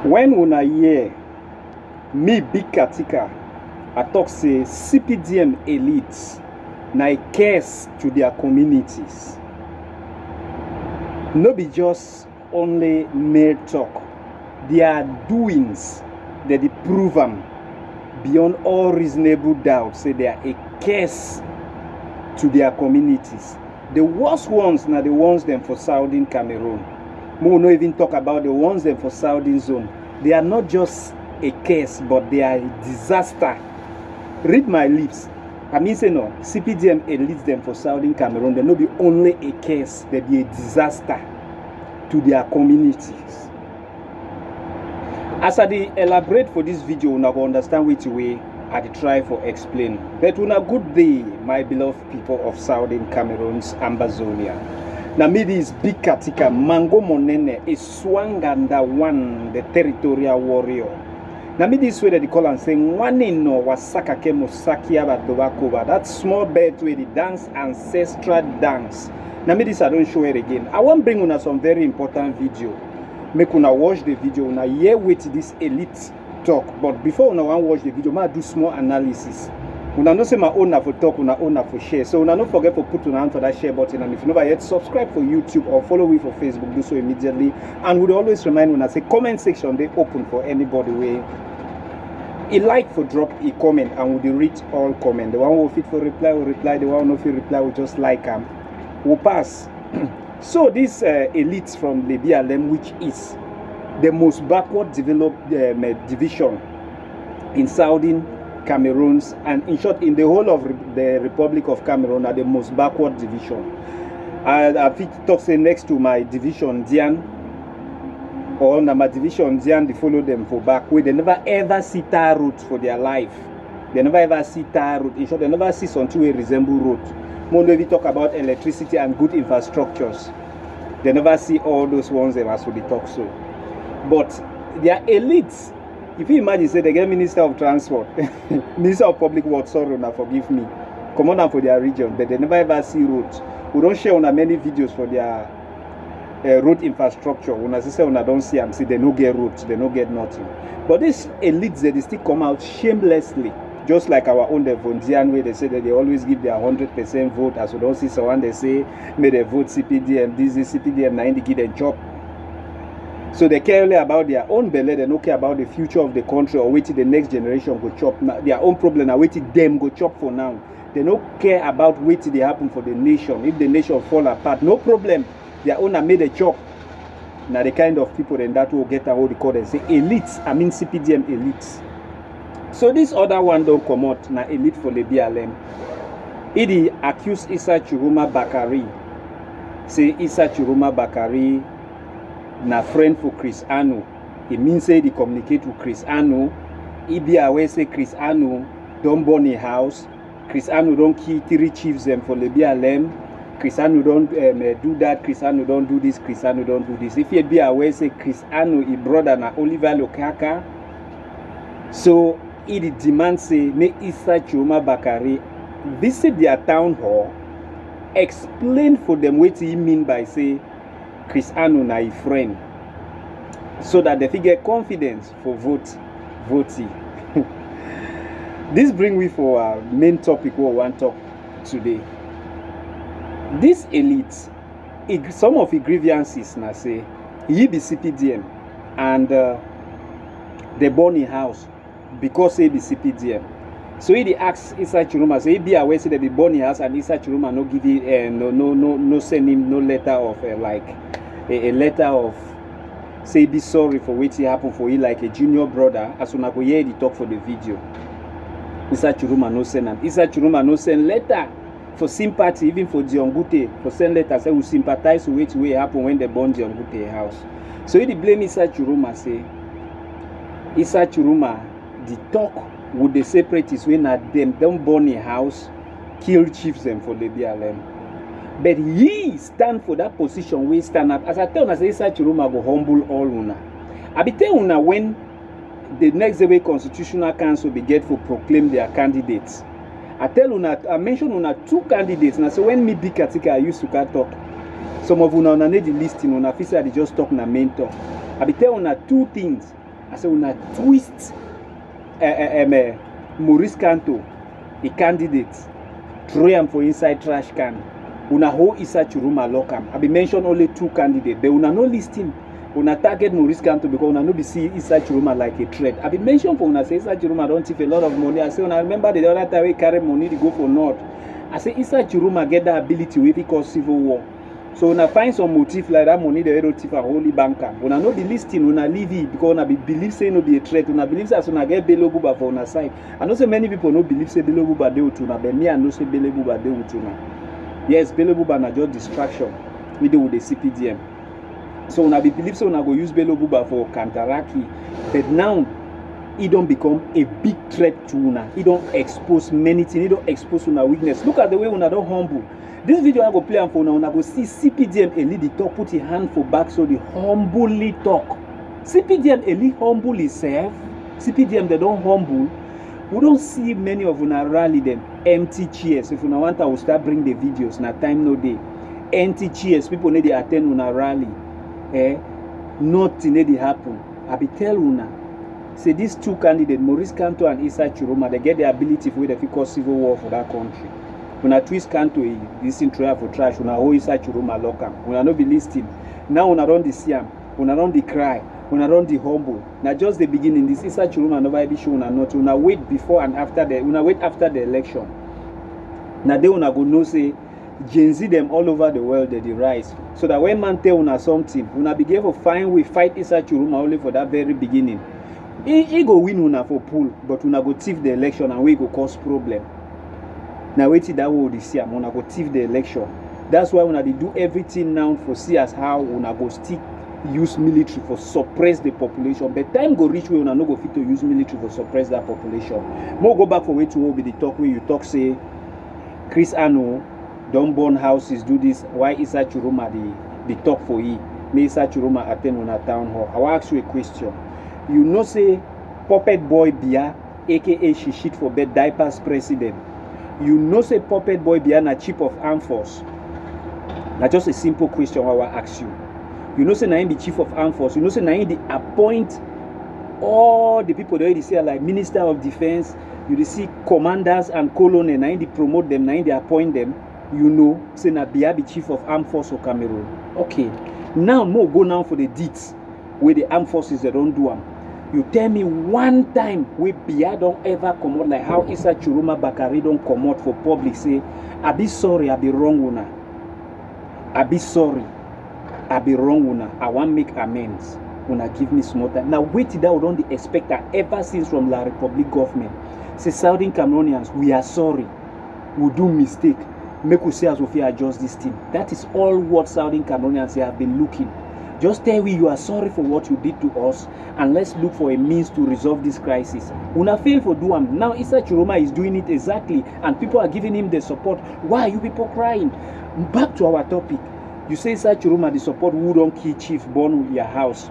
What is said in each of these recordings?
When una hear me big katika, I talk say Cpdm elites na a curse to their communities. No be just only mere talk. Their doings, they prove them beyond all reasonable doubt. Say they are a curse to their communities. The worst ones are the ones them for Southern Cameroon. We will not even talk about the ones them for Southern Zone. They are not just a curse, but they are a disaster. Read my lips. I mean say no, Cpdm elites them for Southern Cameroon. They not be only a curse, they be a disaster to their communities. As I elaborate for this video, una go understand which way I try for explain. But una good day, my beloved people of Southern Cameroon's Ambazonia. Now me this big katika Mango Monene is Swanganda one, the territorial warrior. Now me this way that they call and saying one in no wasaka kemo sakia badobakoba. That small bird where they dance ancestral dance. Now me this I don't show it again. I want bring una some very important video. Make una watch the video. Una hear with this elite talk. But before una want watch the video, I do small analysis. Una no say my owner for talk, una owner for share. So una don't forget to put una hand for that share button. And if you never yet subscribe for YouTube or follow me for Facebook, do so immediately. And would always remind when I say comment section they open for anybody way. A like for drop a comment and we read all comment. The one who fit for reply will reply. The one who fit reply will just like will pass. So this elites from the BLM, which is the most backward developed division in Southern Cameroons, and in short, in the whole of the Republic of Cameroon, are the most backward division. I fit talk say next to my division Dian, or my division Dian, they follow them for back where they never ever see tar roads for their life. They never ever see tar road. In short, they never see something where resemble road. More we talk about electricity and good infrastructures. They never see all those ones that as we talk so. But their elites, if you imagine say they get Minister of Transport, Minister of Public Works, sorry, now forgive me, come on for their region, but they never ever see roads. We don't share on many videos for their road infrastructure. When I say when I don't see them, see they no get roads, they no get nothing. But these elites, they still come out shamelessly. Just like our own the Vondian way, they say that they always give their 100% vote. As we don't see someone, they say, may they vote Cpdm, this is Cpdm, 90 give them job. So they care only about their own belly, they don't care about the future of the country or waiting the next generation go chop. Their own problem, are waiting them go chop for now. They don't care about waiting they happen for the nation. If the nation fall apart, no problem. Their own are made a chop. Now the kind of people then that will get what they call them say elites, I mean Cpdm elites. So this other one don't come out na elite for the BLM. He accused Issa Chiroma Bakari. Say Issa Chiroma Bakari na friend for Chris Anu. It means say they communicate with Chris Anu. He be aware say Chris Anu don't burn a house. Chris Anu don't kill 3 chiefs them for the BLM. Chris Anu don't do that. Chris Anu don't do this. Chris Anu don't do this. If you be aware say Chris Anu his brother na Oliver Lokaka. So he demand say make Issa Chiroma Bakari visit their town hall, explain for them what he mean by say Chris Anu na his friend, so that they get confidence for voting. This bring we for our main topic we want to talk today. This elite, some of the grievances na say he be Cpdm and they burn in house because he be Cpdm. So he asked Issa Chiroma, so he be aware say they be born in house and Issa Chiroma no give him no send him no letter of like a letter of say be sorry for what happened for you like a junior brother. As soon as we hear the talk for the video, Issa Chiroma no send him. Issa Chiroma no send letter for sympathy, even for Diongute, for send letter say we sympathize with what happen when they burn Diongute house. So he blame Issa Chiroma, say Issa Chiroma the talk with the separatists when at them don't burn a house, kill chiefs them for the BLM. But he stand for that position, we stand up. As I tell you, say Issa Chiroma go humble all una. I be tell una when the next day Constitutional Council be get for proclaim their candidates. I tell una, I mention una 2 candidates. Now so when me big article I used to talk. Some of una need the listing, una officer they just talk na main talk. I be tell una 2 things. I say una twist Maurice Kanto, a candidate, throw him for inside trash can. Una hold Issa Chiroma lock am. I be mention only 2 candidates, but una no listing. Una target Maurice Kanto because una no be see Issa Chiroma like a threat. I be mention for una say Issa Chiroma don't thief a lot of money. I say una remember the other time we carry money to go for North. I say Issa Chiroma get that ability if he cause civil war. So una find some motive like that money they don't thief a holy banker. Una no be listing, una leave it because una be believe say no be a threat. Una believe say una get Bello Buba for una side. I know say many people no believe say Bello Buba dey with una, but me I know say Bello Buba dey with una. Yes, Bello Buba na just distraction. We do with the Cpdm. So una be believe say una go use Bello Buba for Kantaraki, but now it don't become a big threat to una. It don't expose many things. It don't expose una weakness. Look at the way una don't humble. This video I go play am for una go see Cpdm Eli the talk, put his hand for back so the humbly talk. Cpdm Eli humble himself. Cpdm they don't humble. We don't see many of una rally them empty chairs. If una want, I will start bring the videos. Na time no day. Empty chairs. People need to attend una rally. Nothing need to happen. I be tell una. Say these 2 candidates, Maurice Kanto and Issa Chiroma, they get the ability for the cause civil war for that country. Una twist Kanto, listen to her for trash. Una hold Issa Chiroma lock am. Una no be listing. Now una run the siam. Una run the cry. Una run the humble. Now just the beginning. This Issa Chiroma never be shown una not. Una wait before and after the. Una wait after the election. Now they una go know say Gen Z them all over the world they rise. So that when man tell una something, una be able to find we fight Issa Chiroma only for that very beginning. He go win una for pool, but una go thief the election and we go cause problem. Now wait till that will this year, una go thief the election. That's why una they do everything now for see as how una go stick use military for suppress the population. But time go reach where una no go fit to use military for suppress that population. More go back for way to be the talk where you talk say Chris Ano don't burn houses, do this. Why Issa Chiroma the talk for you? May Issa Chiroma attend on a town hall. I will ask you a question. You know say Puppet Boy Bia, aka she shit for bed diapers president. You know say Puppet Boy Bia na chief of armed force. Now just a simple question I will ask you. You know say na him be chief of armed force. You know say na him the appoint all the people that you see like minister of defense. You see commanders and colonel. Na him they promote them. Na him they appoint them. You know say na Bia be chief of armed force of Cameroon. Okay. Now more go now for the deeds where the armed forces they don't do them. You tell me one time where Bia don't ever come out like how Issa Chiroma Bakari don't come out for public say, I be sorry, I be wrong una. I be sorry, I be wrong una. I want make amends. Una give me small time. Now wait till that we don't expect that ever since from La Republic government. Say Southern Cameroonians, we are sorry. We do mistake. Make we say as we adjust this thing. That is all what Southern Cameroonians have been looking. Just tell me you are sorry for what you did to us and let's look for a means to resolve this crisis. Una fail for do am. Now Issa Chiroma is doing it exactly and people are giving him the support. Why are you people crying? Back to our topic. You say Issa Chiroma the support who don't kill chief born your house.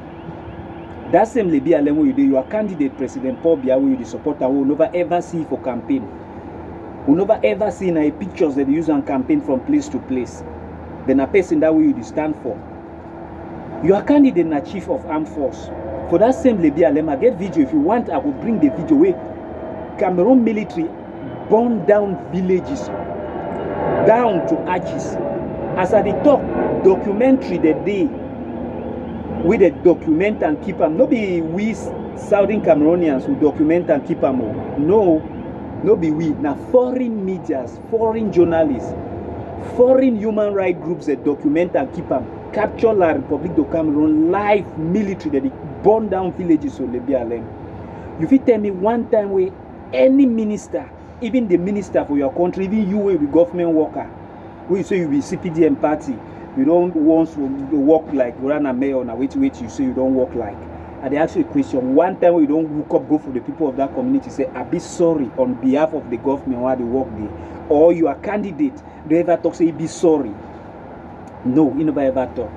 That same Lebi Alemo you do, your candidate President Paul Biya will you the support and will never ever see for campaign. We never ever see in pictures that they use on campaign from place to place. Then a person that will you stand for. Your candidate na chief of armed force. For that same Lebi Alema, get video if you want. I will bring the video where Cameroon military burn down villages down to arches. As I talk, documentary the day with the document and keep them. No be we Southern Cameroonians who document and keep them. No be we. Now foreign medias, foreign journalists, foreign human rights groups that document and keep them. Capture La Republic de Cameroon live military that they burn down villages of Lebi Alem. You fit tell me one time where any minister, even the minister for your country, even you will be government worker, where you say you be Cpdm party, you don't want to work like Rana Mayor, now wait, you say you don't work like. And they ask you a question. One time when you don't look up, go for the people of that community, say, I be sorry on behalf of the government while they work there. Or you are candidate, they ever talk, say, be sorry. No, he never ever talk.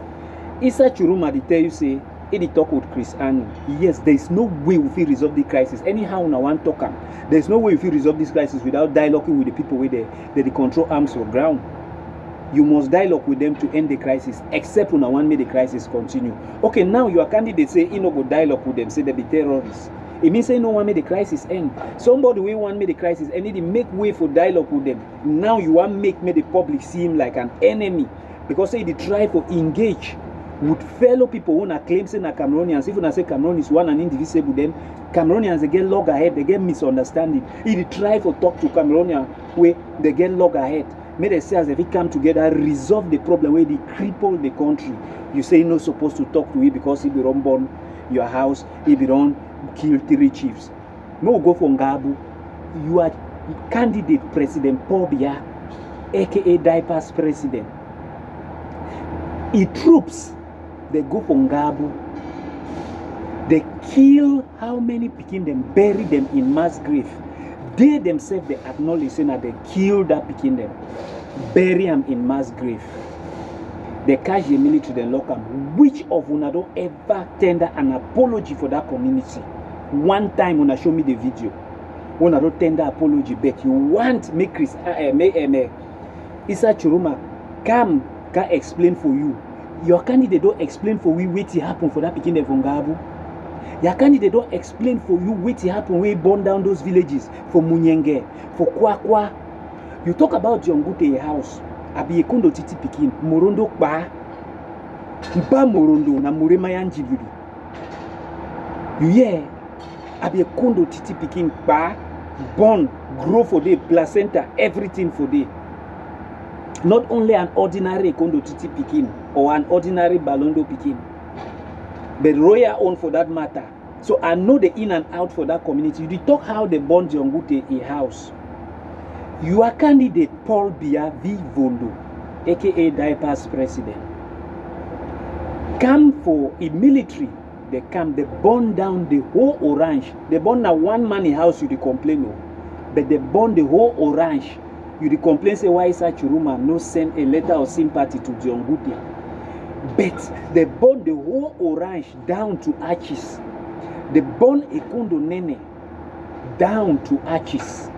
Issa Chiroma, they tell you, say, he talk with Chris Ano. Yes, there is no way we will resolve the crisis. Anyhow, no one talk. There is no way we will resolve this crisis without dialoguing with the people where they control arms or ground. You must dialogue with them to end the crisis, except when I want me the crisis continue. Okay, now your candidate say you no go dialogue with them, say they be terrorists. It means say no want me the crisis end. Somebody we want me the crisis and need to make way for dialogue with them. Now you want make me the public see him like an enemy because say they try to engage with fellow people who are claiming say na Cameroonians. If I say Cameroon is one and indivisible, then Cameroonians they get log ahead, they get misunderstanding. If they try to talk to Cameroonians where they get log ahead. May they say as if we come together, resolve the problem where they cripple the country. You say you're not supposed to talk to it because if you don't burn your house, if you don't kill 3 chiefs. No go for Ngabu. You are candidate President Paul Biya, aka Diapers President. Troops, they go for Ngabu. They kill how many Pikin them, bury them in mass grave. They themselves, they acknowledge saying that they killed that Pikin them, bury them in mass grave. They catch the military, they lock them. Which of una don't ever tender an apology for that community? One time una show me the video. Una don't tender apology back. You want make Chris Issa Churuma come can explain for you. Your candidate don't explain for you what happened for that Pikin them from Gabu. Your candidate don't explain for you what happened when he burned down those villages for Munyenge, for Kwakwa. You talk about Jongute house, Abi Ekondo Titi Pikin, Morondo Ba, Mpa Morondo na Murema Yanjibiri. You hear? Abi Ekondo Titi Pikin Ba, born, grow for day, placenta, everything for day. Not only an ordinary Ekondo Titi Pikin or an ordinary Balondo Pikin, but royal own for that matter. So I know the in and out for that community. You talk how they burn Jongute a house. Your candidate Paul Biya V. Vondo, aka Diapers President, come for a military. They come, they burn down the whole Orange. They burn now one man in house, you the complain no. But they burn the whole Orange. You the complain say why is Churuma no send a letter of sympathy to Jongute. But they burn the whole Orange down to Arches. They burn Ekondo Nene down to Arches.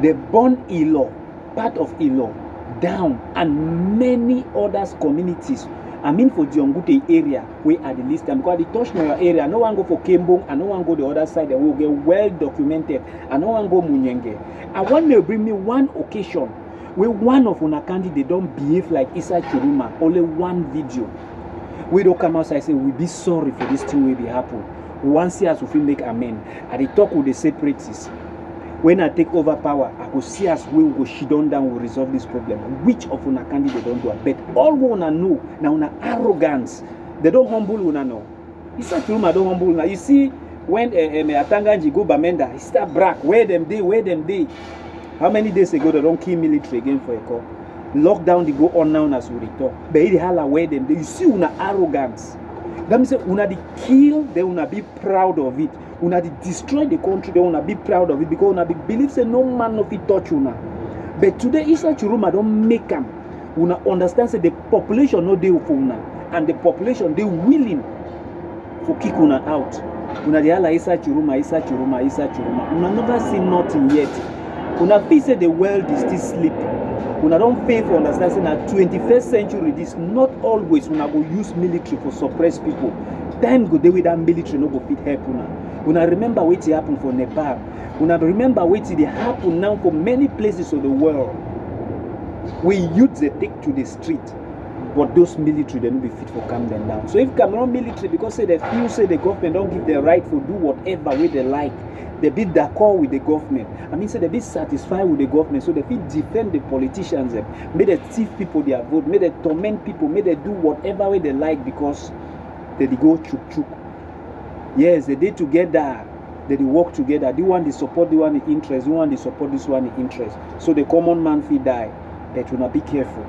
They burn Ilo, part of Ilo, down, and many other communities. I mean for Jongute area, we are the least time. Because the touch my area, no one go for Kembong, and no one go the other side, and we'll get well documented, and no one go Munyenge. I want to bring me one occasion where one of our candidates don't behave like Issa Churuma, only one video. We don't come outside and say, we be sorry for this thing will be happen. Once years we make amen. I talk with the separatists. When I take over power, I will see us we will go shidon down, will resolve this problem. Which of una candidate don't do it? But all we wanna know now una arrogance. They don't humble una know. It's not true, don't humble una. You see, when Atanganji go Bamenda, he start brag. Where them day? How many days ago they don't kill military again for a call? Lockdown they go on now as we talk. But it hala where them day. You see una arrogance. That means una the kill, they una be proud of it. Una di destroy the country, they wanna be proud of it because una believe say no man of it touch una. But today Issa Churuma don't make them. Una understand say the population no dey for una, and the population they willing for kick una out. Una dey hala Issa Churuma. Una never see nothing yet. Una feel say the world is still sleep. Una don't pay for understand say na 21st century this not always una go use military for suppress people. Time go dey with that military no go fit help una. Una remember what happened for Nepal. Una remember what happen now for many places of the world. We youth they take to the street, but those military they don't be fit for calm them down. So if Cameroon military because say they feel say the government don't give them right for do whatever way they like, they be d'accord with the government. I mean say they be satisfied with the government, so they feel defend the politicians. May they thief people their vote, may they torment people, may they do whatever way they like because they go chuk. Yes, they did together. They work together. The one they support the one the interest. The one they support this one the interest. So the common man fee die. That will not be careful.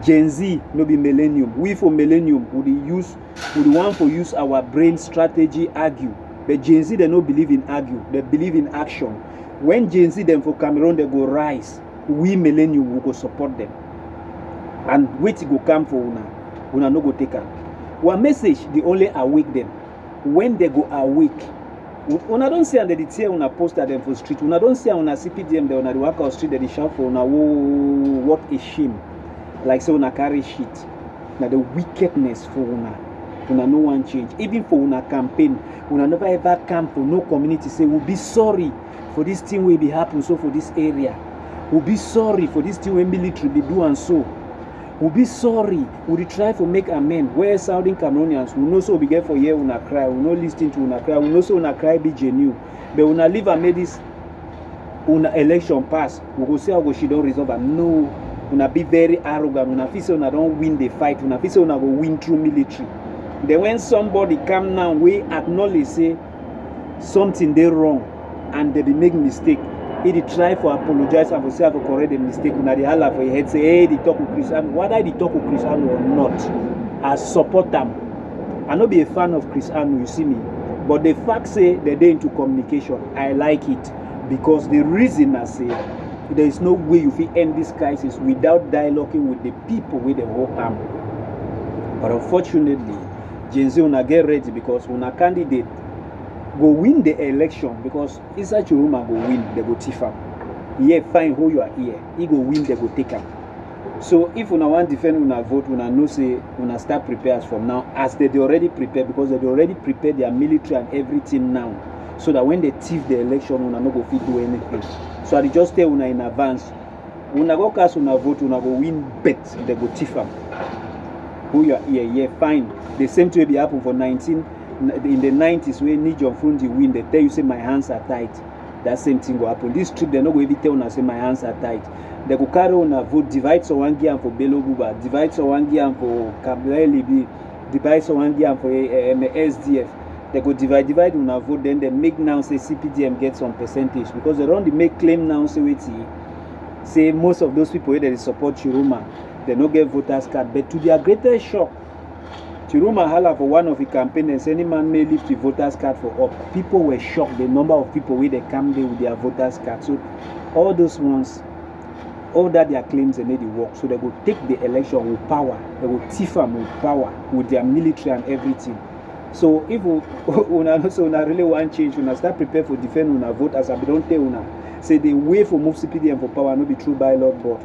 Gen Z no be millennium. We for millennium would want to use our brain strategy argue. But Gen Z they don't believe in argue. They believe in action. When Gen Z them for Cameroon they go rise. We millennium will go support them. And wait to go come for una. Una no go take her. One message they only awake them. When they go awake, una don't see under the tear una post at them for street. Una don't see una Cpdm they una the workout street they shout for una. Whoa, what a shame. like say una carry shit. Now the wickedness for una no one change. Even for una campaign, una never ever come for no community say we'll be sorry for this thing will be happen so for this area. We'll be sorry for this thing when military be do and so. We'll be sorry. We'll try to make amend. Where Southern Cameroonians will know so be get for here una cry. We'll not listen to una cry. We'll know so una cry be genuine. But una leave and make this una election pass. We go say how she don't resolve and no. Una be very arrogant. Una feel say una don't win the fight. Una feel say una go win through military. Then when somebody come now, we acknowledge say something they wrong and they be make mistake. He try for apologize and for say for correct the mistake. Una the holla for your head say, hey, they talk with Cristiano. Whether they talk with Cristiano or not, I support them. I not be a fan of Cristiano, you see me. But the fact say that they into communication, I like it because the reason I say there is no way you fit end this crisis without dialoguing with the people with the whole arm. But unfortunately, Gen Z una get ready because una candidate go win the election because inside your room go win, they go tiff am. Yeah, fine who you are here. He go win, they go take am. So if una want defend una vote, una know say una start prepare as from now, as they already prepared because they already prepared their military and everything now. So that when they thief the election, una no go fit do anything. So I just tell una in advance, una go cast una vote, una go win bet, they go tiff am. Who you are here, yeah, fine. The same thing will be happen for in the 90s when Nijon Fundi win, they tell you say my hands are tight. That same thing will happen. This trip they no go even tell una say my hands are tight. They go carry una vote, divide so one gear for Bello Buba, divide so one gear for Kabla Libi, divide so one gear for SDF. They go divide una vote, then they make now say Cpdm get some percentage because they don't make claim now say wait say most of those people that support Chiruma, they no get voters card. But to their greatest shock, Chiruma hala for one of the campaigns, any man may lift the voters card for up. People were shocked the number of people where they come there with their voters card. So all those ones, all that their claims they made it work. So they go take the election with power. They go thief them with power, with their military and everything. So if una really want change, una start prepare for defend una vote as I don't tell una. Say the way for move Cpdm for power no be true ballot box.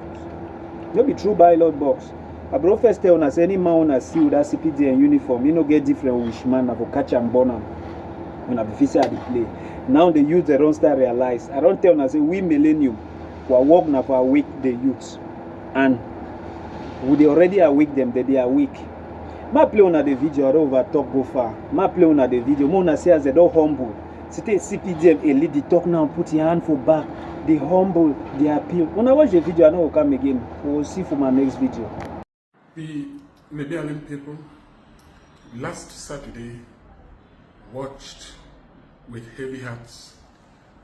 No be true ballot box. I bro first tell una say any man una see with that Cpdm uniform, you no get different wish man for catch and burn am. Una be fit at the play. Now the youth they don't start realize. I don't tell una say we millennium for work na for awake the youths. And we already awake them, they are weak. Ma play on the video, I don't over talk go far. Ma play on the video, Mona say as they don't humble. C'était Cpdm a lead the talk now, put your hand for back. They humble, they appeal. When I watch the video, I know will come again. We will see for my next video. We Libyan people last Saturday watched with heavy hearts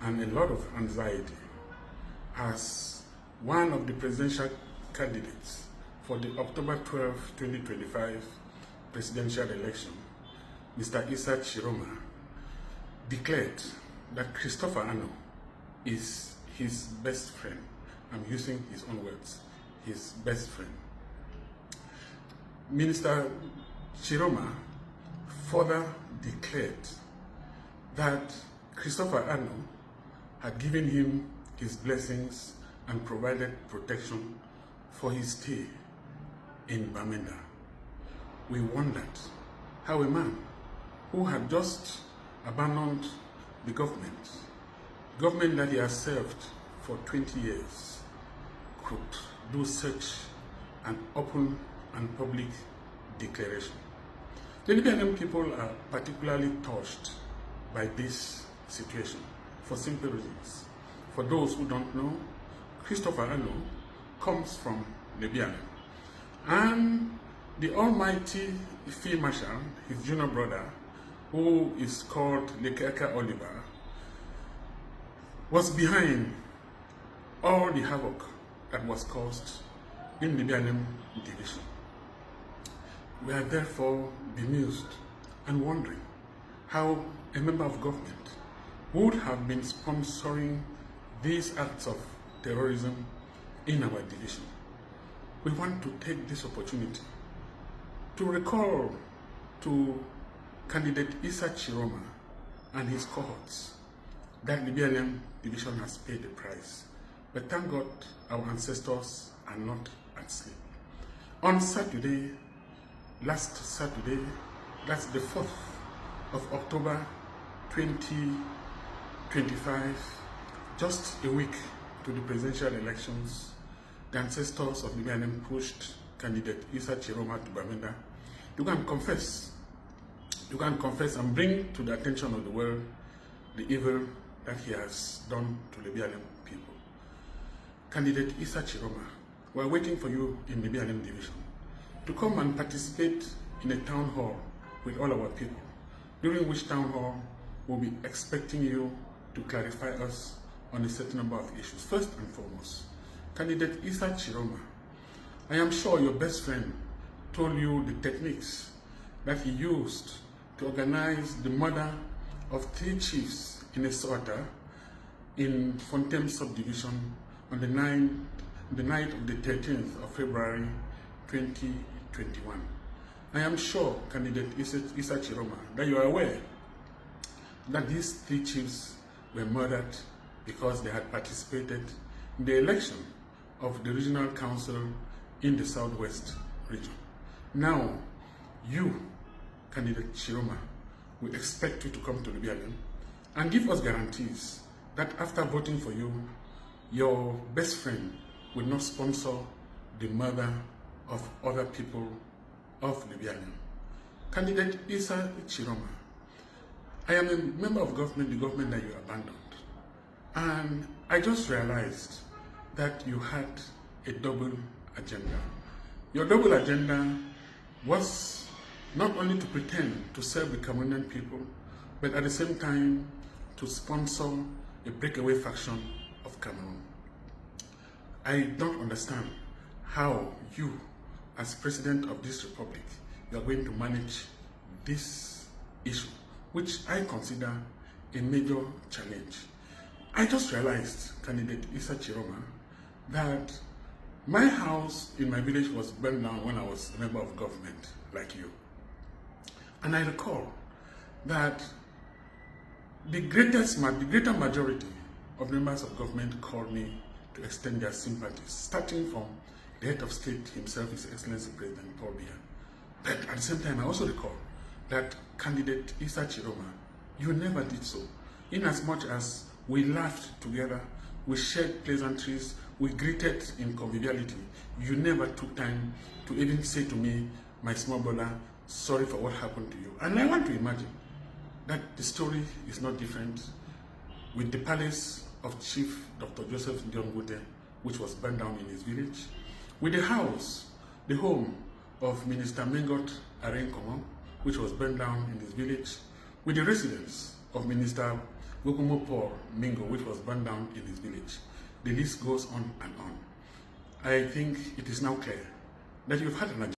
and a lot of anxiety as one of the presidential candidates for the October 12, 2025 presidential election, Mr. Issa Chiroma, declared that Christopher Ano is his best friend. I'm using his own words, his best friend. Minister Chiroma further declared that Christopher Ano had given him his blessings and provided protection for his stay in Bamenda. We wondered how a man who had just abandoned the government that he has served for 20 years, could do such an open and public declaration. The Libyan people are particularly touched by this situation for simple reasons. For those who don't know, Christopher Ano comes from Libya, and the almighty Field Marshal, his junior brother, who is called Lekeka Oliver, was behind all the havoc that was caused in the Libyan division. We are therefore bemused and wondering how a member of government would have been sponsoring these acts of terrorism in our division. We want to take this opportunity to recall to candidate Issa Chiroma and his cohorts that Libyan division has paid the price. But thank God our ancestors are not at sleep. On Saturday, last Saturday, that's the 4th of October 2025, just a week to the presidential elections, the ancestors of Libyanem pushed candidate Issa Chiroma to Bamenda. You can confess and bring to the attention of the world the evil that he has done to Libyanem people. Candidate Issa Chiroma, we are waiting for you in Libyanem division to come and participate in a town hall with all our people, during which town hall we'll be expecting you to clarify us on a certain number of issues. First and foremost, candidate Issa Chiroma, I am sure your best friend told you the techniques that he used to organize the murder of 3 chiefs in a slaughter in Fontaine subdivision on the night of the 13th of February 2021. I am sure, candidate Issa Chiroma, that you are aware that these 3 chiefs were murdered because they had participated in the election of the regional council in the southwest region. Now, you, candidate Chiroma, we expect you to come to Libyanem and give us guarantees that after voting for you, your best friend will not sponsor the murder of other people of Libyanem. Candidate Issa Chiroma, I am a member of government, the government that you abandoned. And I just realized that you had a double agenda. Your double agenda was not only to pretend to serve the Cameroonian people, but at the same time to sponsor a breakaway faction of Cameroon. I don't understand how you, as president of this republic, you are going to manage this issue, which I consider a major challenge. I just realized, candidate Issa Chiroma, that my house in my village was burned down when I was a member of government, like you. And I recall that the greater majority of members of government called me to extend their sympathies, starting from the head of state himself, His Excellency President Paul Biya. But at the same time, I also recall that candidate Issa Chiroma, you never did so. Inasmuch as we laughed together, we shared pleasantries, we greeted in conviviality, you never took time to even say to me, my small brother, sorry for what happened to you. And I want to imagine that the story is not different with the palace of Chief Dr. Joseph Ndiongute, which was burned down in his village, with the house, the home of Minister Mengot Arenkomo, which was burned down in his village, with the residence of Minister Gokumo Paul Mingo, which was burned down in his village. The list goes on and on. I think it is now clear that you've had an agenda.